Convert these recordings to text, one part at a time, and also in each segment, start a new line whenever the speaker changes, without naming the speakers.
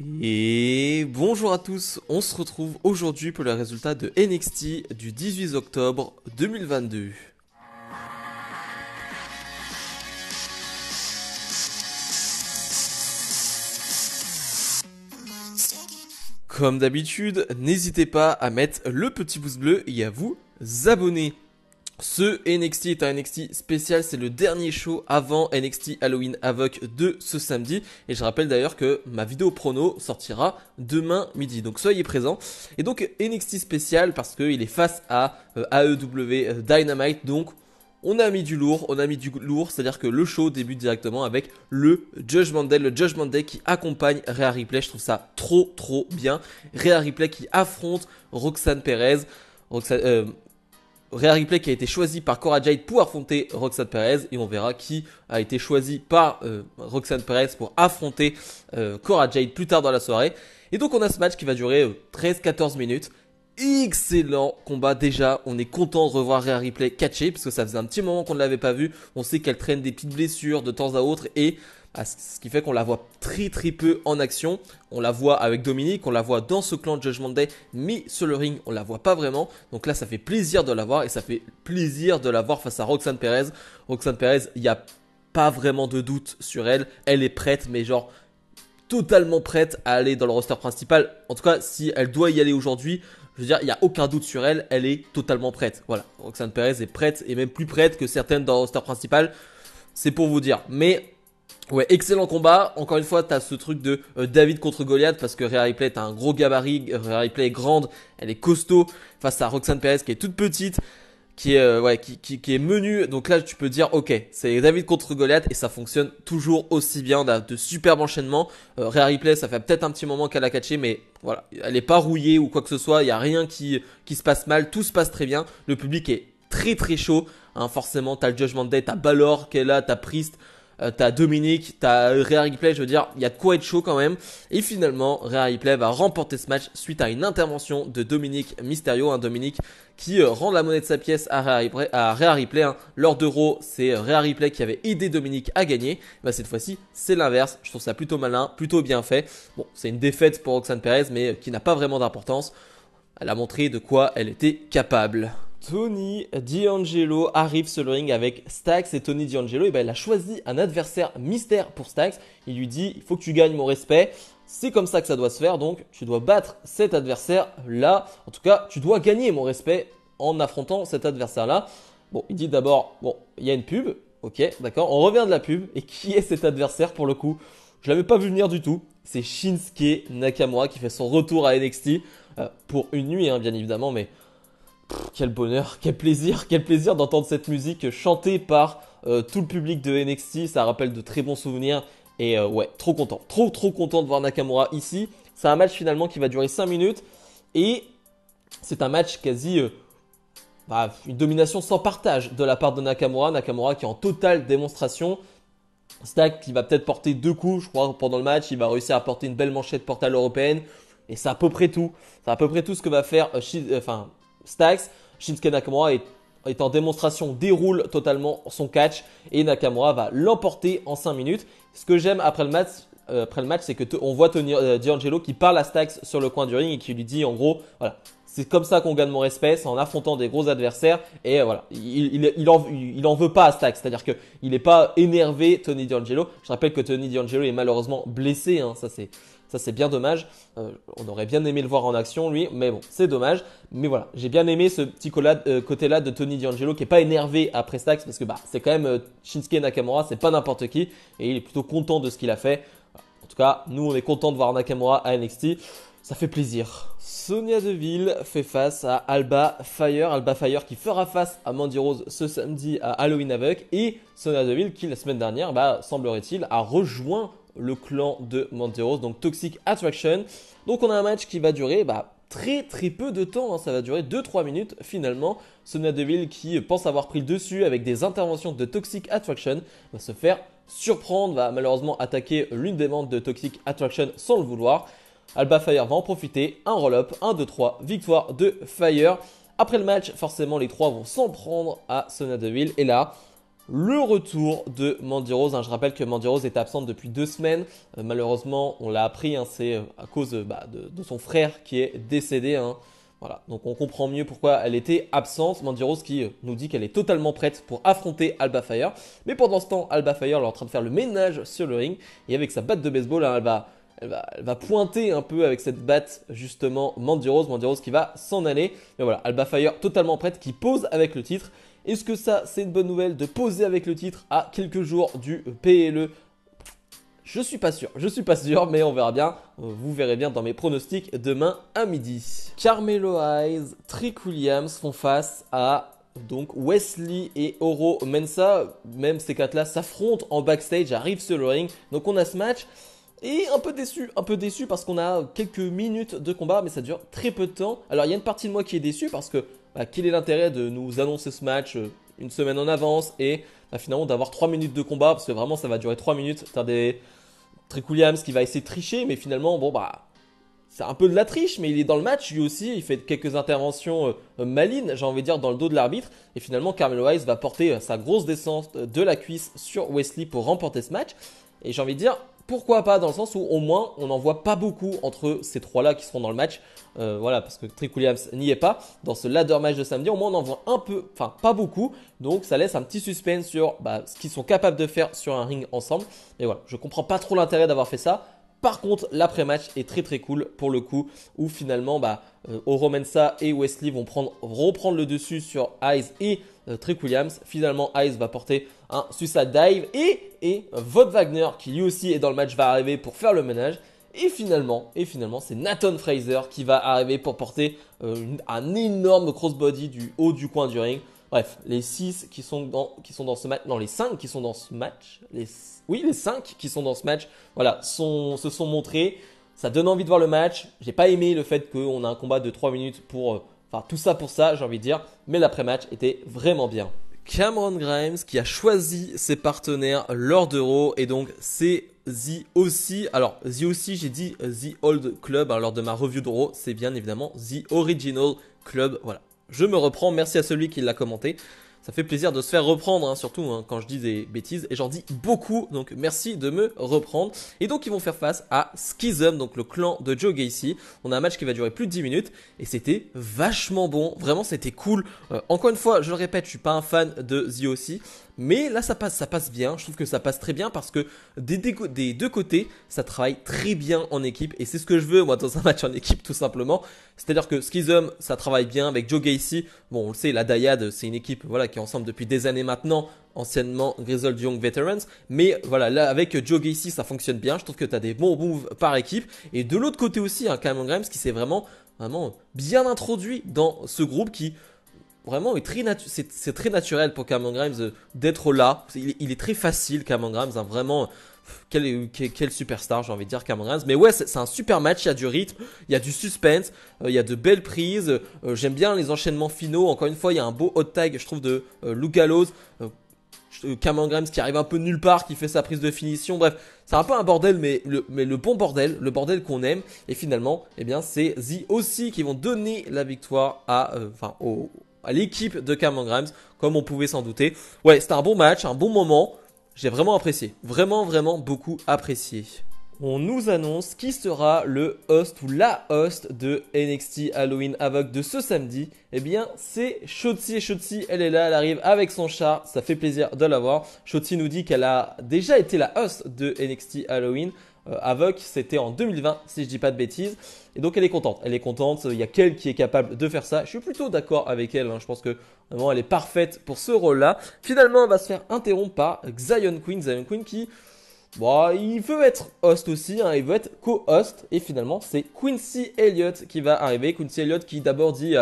Et bonjour à tous, on se retrouve aujourd'hui pour le résultat de NXT du 18 octobre 2022. Comme d'habitude, n'hésitez pas à mettre le petit pouce bleu et à vous abonner. Ce NXT est un NXT spécial, c'est le dernier show avant NXT Halloween Havoc de ce samedi. Et je rappelle d'ailleurs que ma vidéo prono sortira demain midi, donc soyez présents. Et donc NXT spécial parce qu'il est face à AEW Dynamite, donc on a mis du lourd, c'est-à-dire que le show débute directement avec le Judgment Day qui accompagne Rhea Ripley. Je trouve ça trop bien. Rhea Ripley qui affronte Roxanne Perez. Rhea Ripley qui a été choisi par Cora Jade pour affronter Roxanne Perez, et on verra qui a été choisi par Roxanne Perez pour affronter Cora Jade plus tard dans la soirée. Et donc on a ce match qui va durer 13-14 minutes. Excellent combat déjà, on est content de revoir Rhea Ripley catcher parce que ça faisait un petit moment qu'on ne l'avait pas vue. On sait qu'elle traîne des petites blessures de temps à autre et ce qui fait qu'on la voit très peu en action. On la voit avec Dominique, on la voit dans ce clan de Judgment Day, mais sur le ring on la voit pas vraiment. Donc là ça fait plaisir de la voir et ça fait plaisir de la voir face à Roxanne Perez. Roxanne Perez, il n'y a pas vraiment de doute sur elle, elle est prête, mais genre totalement prête à aller dans le roster principal. En tout cas si elle doit y aller aujourd'hui, je veux dire, il n'y a aucun doute sur elle, elle est totalement prête. Voilà, Roxanne Perez est prête et même plus prête que certaines dans le roster principal. C'est pour vous dire. Mais ouais, excellent combat. Encore une fois, tu as ce truc de David contre Goliath parce que Rhea Ripley est un gros gabarit. Rhea Ripley est grande, elle est costaud face à Roxanne Perez qui est toute petite, qui est menue. Donc là, tu peux dire, ok, c'est David contre Goliath et ça fonctionne toujours aussi bien. On a de superbes enchaînements. Rhea Ripley, ça fait peut-être un petit moment qu'elle a catché, mais voilà, elle est pas rouillée ou quoi que ce soit. Il y a rien qui se passe mal. Tout se passe très bien. Le public est très chaud. Hein, forcément, t'as le Judgment Day, t'as Balor qui est là, t'as Priest. T'as Dominique, t'as Rhea Ripley, je veux dire, il y a de quoi être chaud quand même. Et finalement, Rhea Ripley va remporter ce match suite à une intervention de Dominique Mysterio. Un Dominique qui rend la monnaie de sa pièce à Rhea Ripley. Hein. Lors d'Euro, c'est Rhea Ripley qui avait aidé Dominique à gagner. Bah, cette fois-ci, c'est l'inverse. Je trouve ça plutôt malin, plutôt bien fait. Bon, c'est une défaite pour Roxanne Perez, mais qui n'a pas vraiment d'importance. Elle a montré de quoi elle était capable. Tony D'Angelo arrive sur le ring avec Stacks et Tony D'Angelo, et ben il a choisi un adversaire mystère pour Stacks. Il lui dit, il faut que tu gagnes mon respect. C'est comme ça que ça doit se faire, donc tu dois battre cet adversaire là. En tout cas, tu dois gagner mon respect en affrontant cet adversaire là. Bon, il dit d'abord, bon, il y a une pub. Ok, d'accord, on revient de la pub. Et qui est cet adversaire pour le coup? Je l'avais pas vu venir du tout. C'est Shinsuke Nakamura qui fait son retour à NXT pour une nuit, hein, bien évidemment, mais quel bonheur, quel plaisir d'entendre cette musique chantée par tout le public de NXT. Ça rappelle de très bons souvenirs. Et ouais, trop content. Trop content de voir Nakamura ici. C'est un match finalement qui va durer 5 minutes. Et c'est un match quasi... une domination sans partage de la part de Nakamura. Nakamura qui est en totale démonstration. Stack qui va peut-être porter 2 coups, je crois, pendant le match. Il va réussir à porter une belle manchette portale européenne. Et c'est à peu près tout. C'est à peu près tout ce que va faire Stacks. Shinsuke Nakamura est en démonstration, déroule totalement son catch et Nakamura va l'emporter en 5 minutes. Ce que j'aime après le match, c'est que on voit Tony D'Angelo qui parle à Stacks sur le coin du ring et qui lui dit en gros, voilà, c'est comme ça qu'on gagne mon respect, c'est en affrontant des gros adversaires. Et voilà, il en veut pas à Stacks, c'est-à-dire qu'il n'est pas énervé, Tony D'Angelo. Je rappelle que Tony D'Angelo est malheureusement blessé, hein, ça c'est bien dommage. On aurait bien aimé le voir en action lui, mais bon, c'est dommage. Mais voilà, j'ai bien aimé ce petit côté-là de Tony D'Angelo qui est pas énervé après Stacks parce que c'est quand même Shinsuke Nakamura, c'est pas n'importe qui et il est plutôt content de ce qu'il a fait. En tout cas, nous on est content de voir Nakamura à NXT, ça fait plaisir. Sonya Deville fait face à Alba Fire qui fera face à Mandy Rose ce samedi à Halloween Havoc et Sonya Deville qui la semaine dernière, semblerait-il, a rejoint le clan de Mandy Rose, donc Toxic Attraction. Donc on a un match qui va durer très peu de temps, hein. Ça va durer 2-3 minutes finalement. Sonya Deville qui pense avoir pris le dessus avec des interventions de Toxic Attraction va se faire surprendre, va malheureusement attaquer l'une des membres de Toxic Attraction sans le vouloir. Alba Fire va en profiter, un roll-up, 1, 2, 3, victoire de Fire. Après le match, forcément les trois vont s'en prendre à Sonya Deville et là, le retour de Mandy Rose. Je rappelle que Mandy Rose est absente depuis 2 semaines. Malheureusement, on l'a appris, c'est à cause de son frère qui est décédé. Voilà, donc on comprend mieux pourquoi elle était absente. Mandy Rose qui nous dit qu'elle est totalement prête pour affronter Alba Fire. Mais pendant ce temps, Alba Fire elle est en train de faire le ménage sur le ring. Et avec sa batte de baseball, elle va pointer un peu avec cette batte justement Mandy Rose qui va s'en aller. Mais voilà, Alba Fire totalement prête qui pose avec le titre. Est-ce que ça c'est une bonne nouvelle de poser avec le titre à quelques jours du PLE? Je suis pas sûr, mais on verra bien. Vous verrez bien dans mes pronostics demain à midi. Carmelo Hayes, Trick Williams font face à donc Wesley et Oro Mensah. Même ces 4 là s'affrontent en backstage, arrivent sur le ring. Donc on a ce match. Et un peu déçu parce qu'on a quelques minutes de combat, mais ça dure très peu de temps. Alors il y a une partie de moi qui est déçue parce que quel est l'intérêt de nous annoncer ce match une semaine en avance et finalement d'avoir 3 minutes de combat, parce que vraiment ça va durer 3 minutes. T'as des Trick Williams qui va essayer de tricher, mais finalement c'est un peu de la triche, mais il est dans le match lui aussi, il fait quelques interventions malines, j'ai envie de dire, dans le dos de l'arbitre. Et finalement Carmelo Hayes va porter sa grosse descente de la cuisse sur Wesley pour remporter ce match. Et j'ai envie de dire, pourquoi pas, dans le sens où au moins on n'en voit pas beaucoup entre ces 3-là qui seront dans le match. Voilà, parce que Trick Williams n'y est pas. Dans ce ladder match de samedi, au moins on en voit un peu, enfin pas beaucoup. Donc ça laisse un petit suspense sur ce qu'ils sont capables de faire sur un ring ensemble. Et voilà, je comprends pas trop l'intérêt d'avoir fait ça. Par contre, l'après-match est très très cool pour le coup, où finalement Oro Mensah et Wesley vont reprendre le dessus sur Hayes et Trick Williams. Finalement, Hayes va porter un suicide dive et Von Wagner, qui lui aussi est dans le match, va arriver pour faire le ménage. Et finalement, c'est Nathan Fraser qui va arriver pour porter un énorme crossbody du haut du coin du ring. Bref, les 6 qui sont dans ce match, non les 5 qui sont dans ce match, les 5 qui sont dans ce match, voilà, se sont montrés. Ça donne envie de voir le match. J'ai pas aimé le fait qu'on a un combat de 3 minutes pour, tout ça pour ça, j'ai envie de dire. Mais l'après-match était vraiment bien. Cameron Grimes qui a choisi ses partenaires lors de Raw et donc c'est The OC. Alors The OC, j'ai dit The Old Club lors de ma review de Raw, c'est bien évidemment The Original Club. Voilà, je me reprends, merci à celui qui l'a commenté. Ça fait plaisir de se faire reprendre, surtout quand je dis des bêtises. Et j'en dis beaucoup, donc merci de me reprendre. Et donc ils vont faire face à Schism, donc le clan de Joe Gacy. On a un match qui va durer plus de 10 minutes. Et c'était vachement bon, vraiment c'était cool. Encore une fois, je le répète, je suis pas un fan de The OC. Mais là ça passe bien, je trouve que ça passe très bien parce que des 2 côtés, ça travaille très bien en équipe. Et c'est ce que je veux moi dans un match en équipe tout simplement. C'est-à-dire que Schism, ça travaille bien avec Joe Gacy. Bon, on le sait, la Dyad, c'est une équipe qui est ensemble depuis des années maintenant, anciennement Grizzled Young Veterans. Mais voilà, là avec Joe Gacy, ça fonctionne bien. Je trouve que tu as des bons moves par équipe. Et de l'autre côté aussi, Cameron Grimes qui s'est vraiment bien introduit dans ce groupe qui... Vraiment, c'est très naturel pour Cameron Grimes d'être là. Il est très facile, Cameron Grimes. Vraiment, quel superstar, j'ai envie de dire, Cameron Grimes. Mais ouais, c'est un super match. Il y a du rythme, il y a du suspense, il y a de belles prises. J'aime bien les enchaînements finaux. Encore une fois, il y a un beau hot tag, je trouve, de Luke Gallows. Cameron Grimes qui arrive un peu nulle part, qui fait sa prise de finition. Bref, c'est un peu un bordel, mais le bon bordel, le bordel qu'on aime. Et finalement, c'est The OC qui vont donner la victoire à l'équipe de Cameron Grimes, comme on pouvait s'en douter. Ouais, c'était un bon match, un bon moment. J'ai vraiment apprécié. Vraiment, vraiment beaucoup apprécié. On nous annonce qui sera le host ou la host de NXT Halloween Havoc de ce samedi. Eh bien, c'est Shotzi. Et Shotzi, elle est là, elle arrive avec son chat. Ça fait plaisir de la voir. Shotzi nous dit qu'elle a déjà été la host de NXT Halloween Havoc. C'était en 2020, si je dis pas de bêtises. Et donc, elle est contente. Elle est contente. Il y a qu'elle qui est capable de faire ça. Je suis plutôt d'accord avec elle. Je pense que vraiment, elle est parfaite pour ce rôle-là. Finalement, elle va se faire interrompre par Xyon Queen. Xyon Queen qui... il veut être host aussi, il veut être co-host. Et finalement, c'est Quincy Elliott qui va arriver. Quincy Elliott qui d'abord dit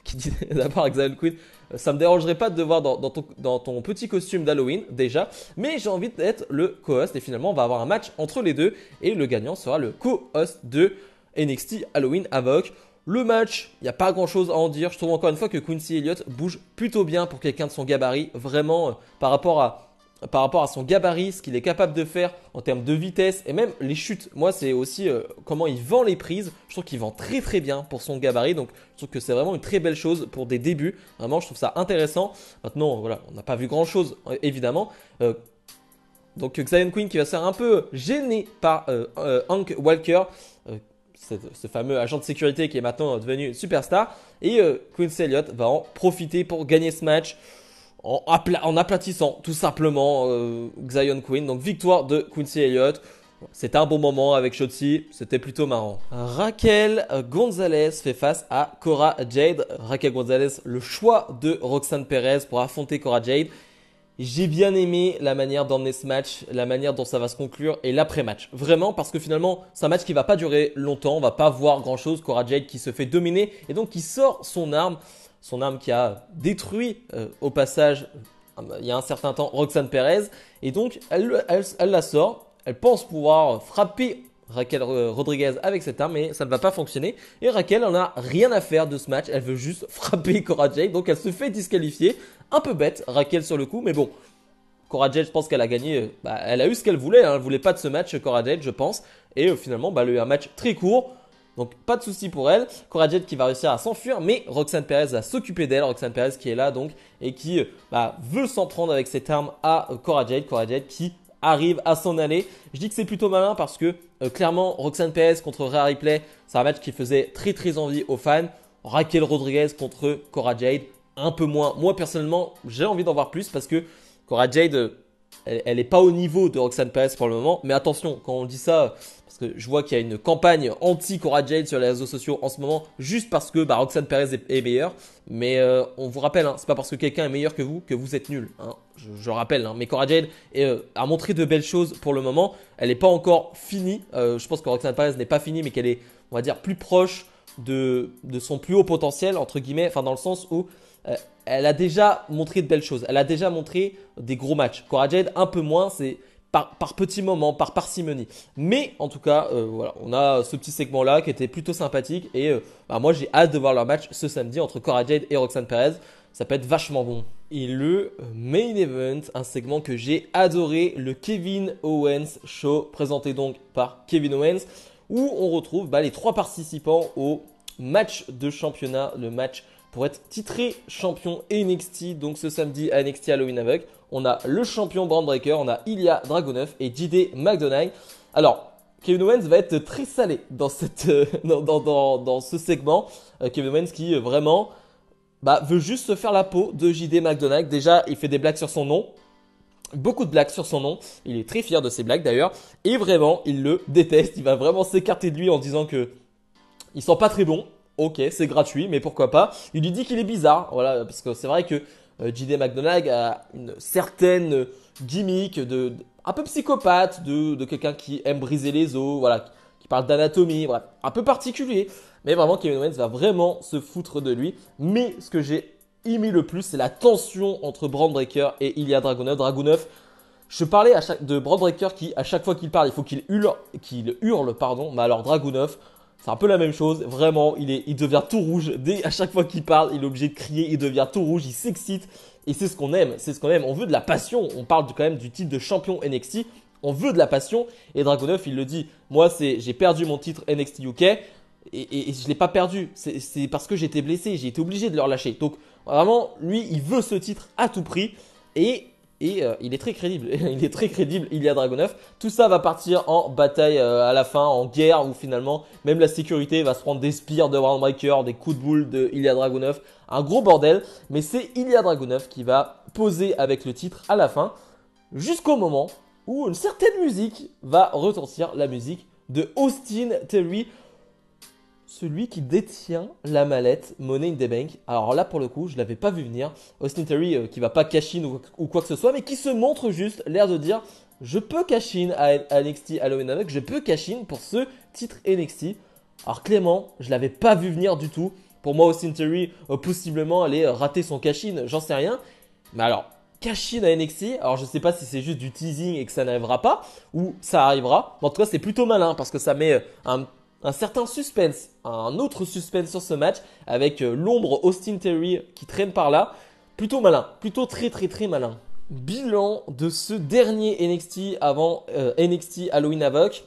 qui dit d'abord à Xyon Queen, ça me dérangerait pas de te voir dans ton petit costume d'Halloween déjà, mais j'ai envie d'être le co-host. Et finalement, on va avoir un match entre les deux. Et le gagnant sera le co-host de NXT Halloween Havoc. Le match, il n'y a pas grand chose à en dire. Je trouve encore une fois que Quincy Elliott bouge plutôt bien pour quelqu'un de son gabarit. Vraiment, par rapport à par rapport à son gabarit, ce qu'il est capable de faire en termes de vitesse et même les chutes. Moi, c'est aussi comment il vend les prises. Je trouve qu'il vend très très bien pour son gabarit. Donc, je trouve que c'est vraiment une très belle chose pour des débuts. Vraiment, je trouve ça intéressant. Maintenant, voilà, on n'a pas vu grand chose, évidemment. Donc, Zion Queen qui va se faire un peu gêné par Hank Walker. Ce fameux agent de sécurité qui est maintenant devenu superstar. Et Quincy Elliott va en profiter pour gagner ce match en aplatissant tout simplement Zion Queen. Donc victoire de Quincy Elliott. C'était un bon moment avec Shotzi, c'était plutôt marrant. Raquel Gonzalez fait face à Cora Jade. Raquel Gonzalez, le choix de Roxanne Perez pour affronter Cora Jade. J'ai bien aimé la manière d'emmener ce match, la manière dont ça va se conclure et l'après-match. Vraiment, parce que finalement, c'est un match qui va pas durer longtemps, on va pas voir grand-chose. Cora Jade qui se fait dominer et donc qui sort son arme qui a détruit au passage, il y a un certain temps, Roxanne Perez. Et donc, elle la sort, elle pense pouvoir frapper Raquel Rodriguez avec cette arme, mais ça ne va pas fonctionner. Et Raquel en a rien à faire de ce match, elle veut juste frapper Cora Jade, donc elle se fait disqualifier. Un peu bête, Raquel sur le coup, mais bon, Cora Jade, je pense qu'elle a gagné, elle a eu ce qu'elle voulait, hein. Elle voulait pas de ce match, Cora Jade, je pense. Et finalement, elle a eu un match très court. Donc pas de souci pour elle. Cora Jade qui va réussir à s'enfuir, mais Roxanne Perez va s'occuper d'elle. Roxanne Perez qui est là donc et qui veut s'en prendre avec cette arme à Cora Jade. Cora Jade qui arrive à s'en aller. Je dis que c'est plutôt malin parce que clairement Roxanne Perez contre Rhea Ripley, c'est un match qui faisait très très envie aux fans. Raquel Rodriguez contre Cora Jade, un peu moins. Moi personnellement, j'ai envie d'en voir plus parce que Cora Jade, elle n'est pas au niveau de Roxanne Perez pour le moment. Mais attention, quand on dit ça, parce que je vois qu'il y a une campagne anti-Cora Jade sur les réseaux sociaux en ce moment, juste parce que Roxanne Perez est meilleure. Mais on vous rappelle, hein, c'est pas parce que quelqu'un est meilleur que vous êtes nul. Hein. Je rappelle, hein, mais Cora Jade a montré de belles choses pour le moment. Elle n'est pas encore finie. Je pense que Roxanne Perez n'est pas finie, mais qu'elle est, on va dire, plus proche de son plus haut potentiel, entre guillemets, enfin dans le sens où elle a déjà montré de belles choses. Elle a déjà montré des gros matchs. Cora Jade, un peu moins, c'est par petits moments, par parcimonie. Mais en tout cas, voilà, on a ce petit segment-là qui était plutôt sympathique. Et moi, j'ai hâte de voir leur match ce samedi entre Cora Jade et Roxanne Perez. Ça peut être vachement bon. Et le main event, un segment que j'ai adoré, le Kevin Owens Show, présenté donc par Kevin Owens, où on retrouve les 3 participants au match de championnat, le match pour être titré champion NXT, donc ce samedi à NXT Halloween Havoc. On a le champion Braun Breaker, on a Ilya Dragunov et JD McDonagh. Alors, Kevin Owens va être très salé dans, dans ce segment. Kevin Owens qui vraiment veut juste se faire la peau de JD McDonagh. Déjà, il fait des blagues sur son nom. Beaucoup de blagues sur son nom. Il est très fier de ses blagues d'ailleurs. Et vraiment, il le déteste. Il va vraiment s'écarter de lui en disant que il sent pas très bon. Ok, c'est gratuit, mais pourquoi pas. Il lui dit qu'il est bizarre, voilà, parce que c'est vrai que JD McDonagh a une certaine gimmick un peu psychopathe, de quelqu'un qui aime briser les os, voilà, qui parle d'anatomie, voilà, un peu particulier. Mais vraiment, Kevin Owens va vraiment se foutre de lui. Mais ce que j'ai aimé le plus, c'est la tension entre Braun Breaker et Ilya Dragunov. Dragunov, je parlais de Braun Breaker qui, à chaque fois qu'il parle, il faut qu'il hurle, pardon. Mais alors Dragunov, c'est un peu la même chose, vraiment, il devient tout rouge. À chaque fois qu'il parle, il est obligé de crier, il devient tout rouge, il s'excite. Et c'est ce qu'on aime, On veut de la passion. On parle quand même du titre de champion NXT. On veut de la passion. Et Dragunov, il le dit, moi, j'ai perdu mon titre NXT UK et je ne l'ai pas perdu. C'est parce que j'étais blessé, j'ai été obligé de le relâcher. Donc, vraiment, lui, il veut ce titre à tout prix. Et il est très crédible, Ilya Dragunov. Tout ça va partir en bataille à la fin, en guerre, où finalement, même la sécurité va se prendre des spires de Braun Breaker, des coups de boule de Ilya Dragunov. Un gros bordel, mais c'est Ilya Dragunov qui va poser avec le titre à la fin, jusqu'au moment où une certaine musique va retentir, la musique de Austin Theory, celui qui détient la mallette Money in the Bank. Alors là, pour le coup, je ne l'avais pas vu venir. Austin Theory qui va pas cash-in ou quoi que ce soit, mais qui se montre juste l'air de dire « Je peux cash-in à NXT Halloween Havoc, je peux cash-in pour ce titre NXT. » Alors Clément, je ne l'avais pas vu venir du tout. Pour moi, Austin Theory, possiblement, allait rater son cash-in, j'en sais rien. Mais alors, cash-in à NXT, alors je ne sais pas si c'est juste du teasing et que ça n'arrivera pas, ou ça arrivera. Mais en tout cas, c'est plutôt malin parce que ça met un certain suspense, un autre suspense sur ce match avec l'ombre Austin Theory qui traîne par là. Plutôt malin, plutôt très très très malin. Bilan de ce dernier NXT avant NXT Halloween Havoc.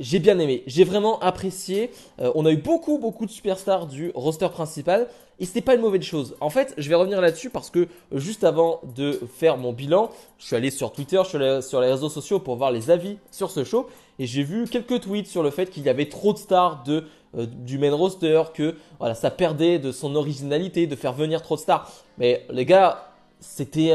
J'ai bien aimé, j'ai vraiment apprécié. On a eu beaucoup de superstars du roster principal et c'était pas une mauvaise chose. En fait, je vais revenir là-dessus parce que juste avant de faire mon bilan, je suis allé sur Twitter, je suis allé sur les réseaux sociaux pour voir les avis sur ce show et j'ai vu quelques tweets sur le fait qu'il y avait trop de stars du main roster, que voilà, ça perdait de son originalité de faire venir trop de stars. Mais les gars, c'était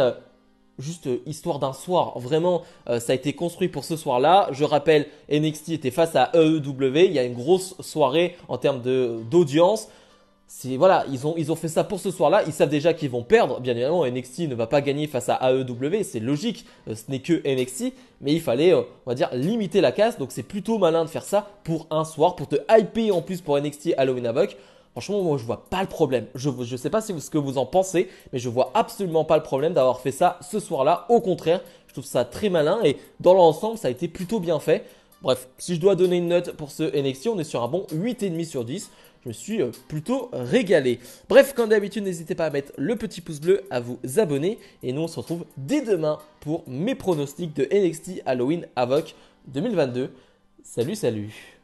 juste histoire d'un soir. Vraiment, ça a été construit pour ce soir-là. Je rappelle, NXT était face à AEW. Il y a une grosse soirée en termes d'audience. C'est voilà, ils ont fait ça pour ce soir-là. Ils savent déjà qu'ils vont perdre. Bien évidemment, NXT ne va pas gagner face à AEW. C'est logique. Ce n'est que NXT. Mais il fallait, on va dire, limiter la casse. Donc c'est plutôt malin de faire ça pour un soir, pour te hyper en plus pour NXT Halloween Havoc. Franchement, moi, je vois pas le problème. Je sais pas ce que vous en pensez, mais je vois absolument pas le problème d'avoir fait ça ce soir-là. Au contraire, je trouve ça très malin et dans l'ensemble, ça a été plutôt bien fait. Bref, si je dois donner une note pour ce NXT, on est sur un bon 8,5 sur 10. Je me suis plutôt régalé. Bref, comme d'habitude, n'hésitez pas à mettre le petit pouce bleu, à vous abonner. Et nous, on se retrouve dès demain pour mes pronostics de NXT Halloween Havoc 2022. Salut, salut!